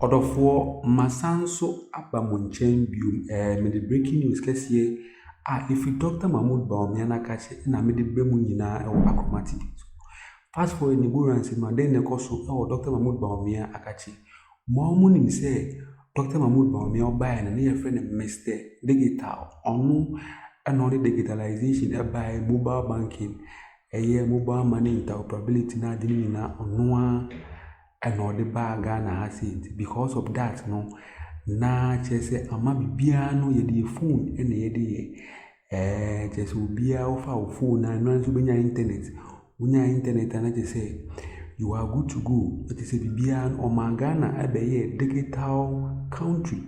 Odofo masanso abamunchen bium mede breaking news kesiye if Dr. Mahmoud Bawumia na kache na mede bemu nyina e wo akromati. Fast forward ni buransi ma den ne koso e wo Dr. Mahmoud Bawumia akache. Mo mu nim se Dr. Mahmoud Bawumia obaye na ye friend Mr. Digital onu and the digitalization by mobile banking, mobile money interoperability na dini na onwa and all the bag Ghana has it. Because of that, no, na chese ama bibia no yedi phone and yedi chese ubia ofa phone na no nso benya internet. Unya internet and chese you are good to go. But chese bibia o Ghana abeye digital country.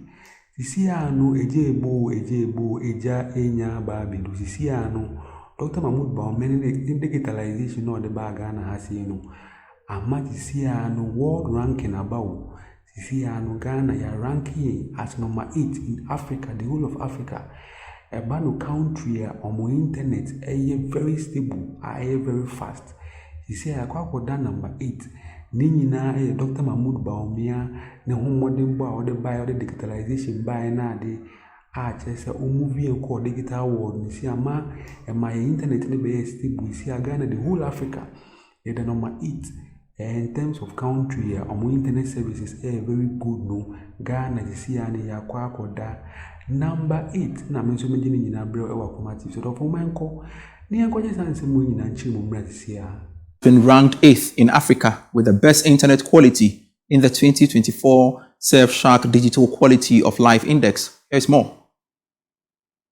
Sisi ano ejebo eja enya ba bedu sisi ano Dr. Mahmoud Bawumia ne digitalization no the bag Ghana has no ama sisi ano world ranking about sisi ano Ghana ya ranking as number 8 in Africa, the whole of Africa. Ebano country omo internet very stable, very fast. Sisi akwa number 8. Ninyina Dr. Mahmoud Bawumia ne homodin ba o de buy o de digitalization buy na de chese o movie ko digital world ni si ama my internet ne be stable si Ghana the whole Africa the number 8 in terms of country internet services very good no Ghana the si ani ya kwa akoda number 8 na menso meji ni nyina bre e wa commative so do fo manko ni enko je sanse mo nyina nchi mo mra si a been ranked 8th in Africa with the best internet quality in the 2024 Surfshark Digital Quality of Life Index. Here's more.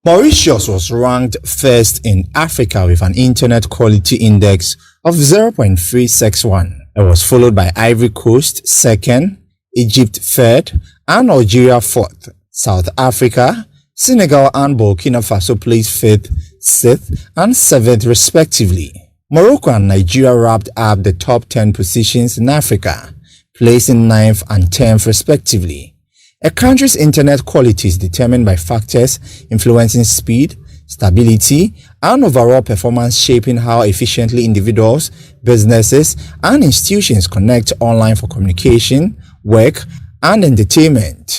Mauritius was ranked first in Africa with an internet quality index of 0.361. It was followed by Ivory Coast second, Egypt third, and Algeria fourth. South Africa, Senegal and Burkina Faso placed fifth, sixth, and seventh respectively. Morocco and Nigeria wrapped up the top 10 positions in Africa, placing 9th and 10th respectively. A country's internet quality is determined by factors influencing speed, stability, and overall performance, shaping how efficiently individuals, businesses, and institutions connect online for communication, work, and entertainment.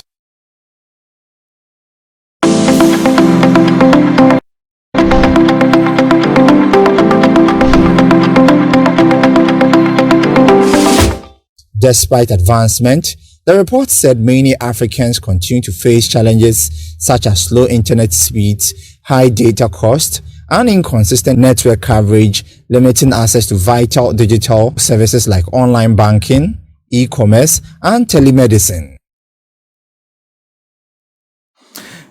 Despite advancement, the report said many Africans continue to face challenges such as slow internet speeds, high data cost, and inconsistent network coverage, limiting access to vital digital services like online banking, e-commerce, and telemedicine.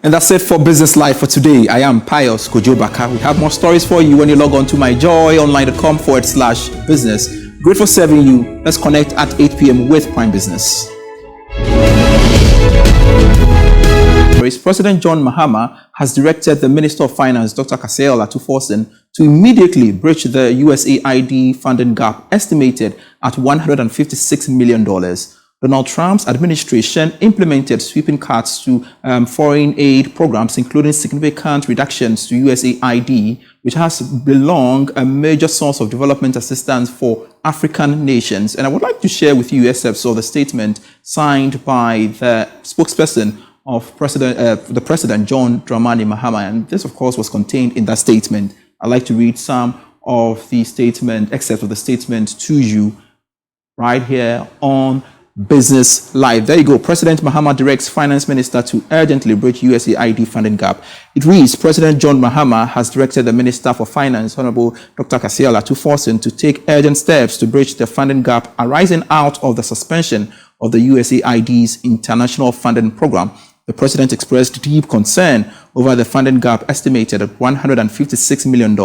And that's it for Business Life for today. I am Pius Kojobaka. We have more stories for you when you log on to myjoyonline.com/business. Great for serving you. Let's connect at 8 p.m. with Prime Business. President John Mahama has directed the Minister of Finance, Dr. Kaseel Atuforsen, to immediately bridge the USAID funding gap estimated at $156 million. Donald Trump's administration implemented sweeping cuts to foreign aid programs, including significant reductions to USAID, which has belonged a major source of development assistance for African nations. And I would like to share with you excerpts of the statement signed by the spokesperson of the President, John Dramani Mahama. And this, of course, was contained in that statement. I'd like to read some of the statement, excerpts of the statement to you right here on Business Live. There you go. President Mahama directs Finance Minister to urgently bridge USAID funding gap. It reads, President John Mahama has directed the Minister for Finance, Honorable Dr. Kaseel Atuforsen, to take urgent steps to bridge the funding gap arising out of the suspension of the USAID's international funding program. The President expressed deep concern over the funding gap estimated at $156 million.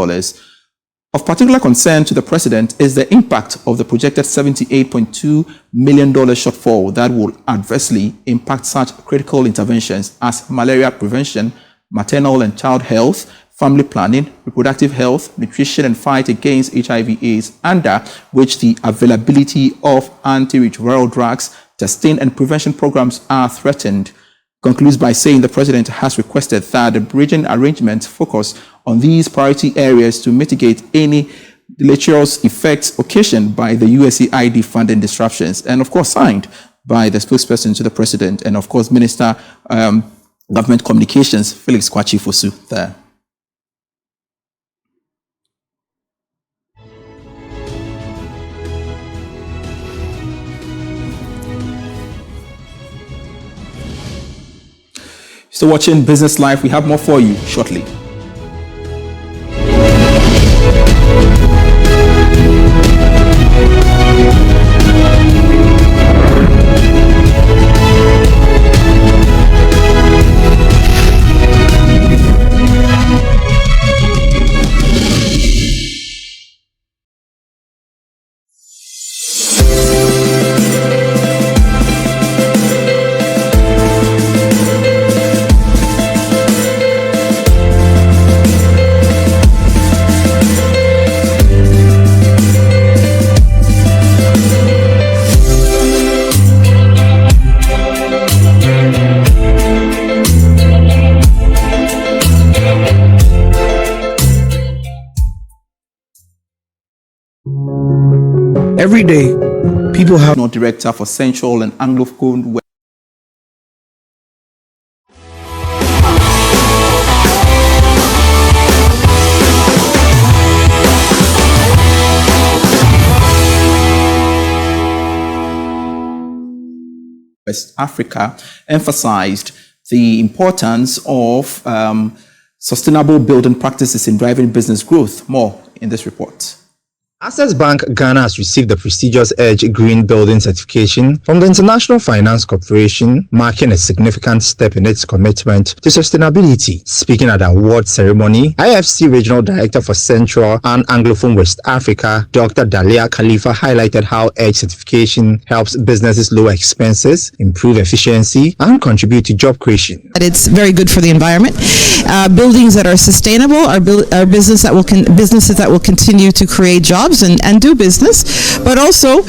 Of particular concern to the President is the impact of the projected $78.2 million shortfall that will adversely impact such critical interventions as malaria prevention, maternal and child health, family planning, reproductive health, nutrition and fight against HIV/AIDS, under which the availability of antiretroviral drugs, testing and prevention programs are threatened. Concludes by saying the President has requested that the bridging arrangements focus on these priority areas to mitigate any deleterious effects occasioned by the USAID funding disruptions. And of course, signed by the spokesperson to the president, and of course, Minister Government Communications, Felix Kwachi Fosu, there. Still watching Business Life. We have more for you shortly. Every day, people have no director for Central and Anglophone West Africa emphasized the importance of sustainable building practices in driving business growth. More in this report. Access Bank Ghana has received the prestigious EDGE Green Building certification from the International Finance Corporation, marking a significant step in its commitment to sustainability. Speaking at the award ceremony, IFC Regional Director for Central and Anglophone West Africa, Dr. Dalia Khalifa, highlighted how EDGE certification helps businesses lower expenses, improve efficiency, and contribute to job creation. It's very good for the environment. Buildings that are sustainable are businesses that will continue to create jobs and do business, but also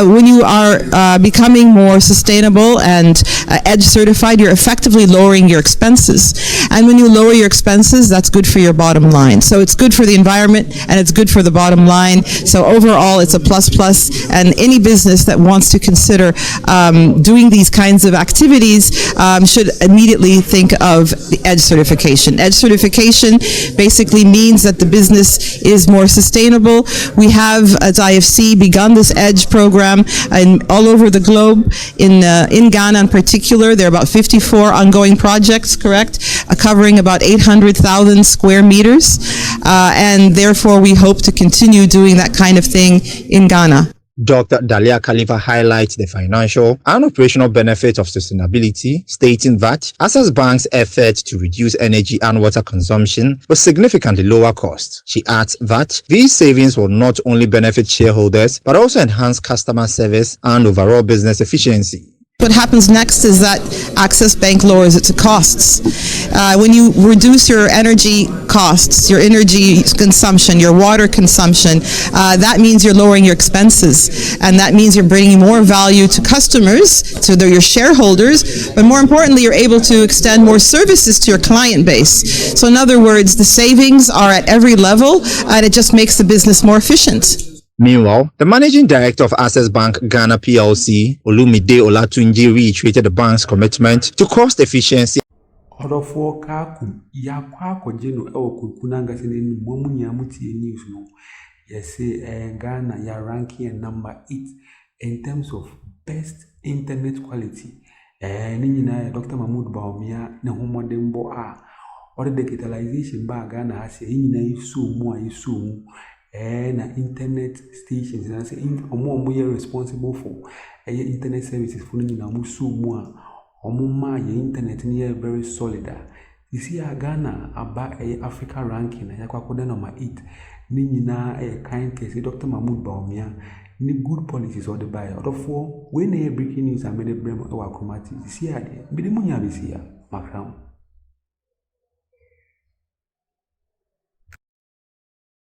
when you are becoming more sustainable and EDGE certified, you're effectively lowering your expenses. And when you lower your expenses, that's good for your bottom line. So it's good for the environment and it's good for the bottom line. So overall, it's a plus, and any business that wants to consider doing these kinds of activities should immediately think of the EDGE certification. EDGE certification basically means that the business is more sustainable. We have, as IFC, begun this EDGE program all over the globe. In Ghana in particular, there are about 54 ongoing projects, correct, covering about 800,000 square meters. And therefore, we hope to continue doing that kind of thing in Ghana. Dr. Dalia Khalifa highlights the financial and operational benefits of sustainability, stating that Access Bank's efforts to reduce energy and water consumption will significantly lower costs. She adds that these savings will not only benefit shareholders, but also enhance customer service and overall business efficiency. What happens next is that Access Bank lowers its costs. When you reduce your energy costs, your energy consumption, your water consumption, that means you're lowering your expenses. And that means you're bringing more value to customers, to your shareholders, but more importantly, you're able to extend more services to your client base. So in other words, the savings are at every level, and it just makes the business more efficient. Meanwhile, the managing director of Access Bank Ghana PLC, Olumide Olatunji, reiterated the bank's commitment to cost efficiency. Odofo kaku ya kwako jeno ewo kukunanga seneni mwamunya muti news no. Yes, Ghana ya ranking number 8 in terms of best internet quality. Nini na Dr. Mahmoud Bawumia na homodembo or digitalization ba Ghana hasi nini na isu na internet stations and say omo responsible for internet services for nini na musu mu omuma ye internet ni very solid. You see Ghana aba Africa ranking ya kwakoda number 8 nini na kind case Dr. Mahmoud Bawumia ni good policies or the buy out of four when breaking news and made brem or chromatic. You see ade bidi munya bisia makram.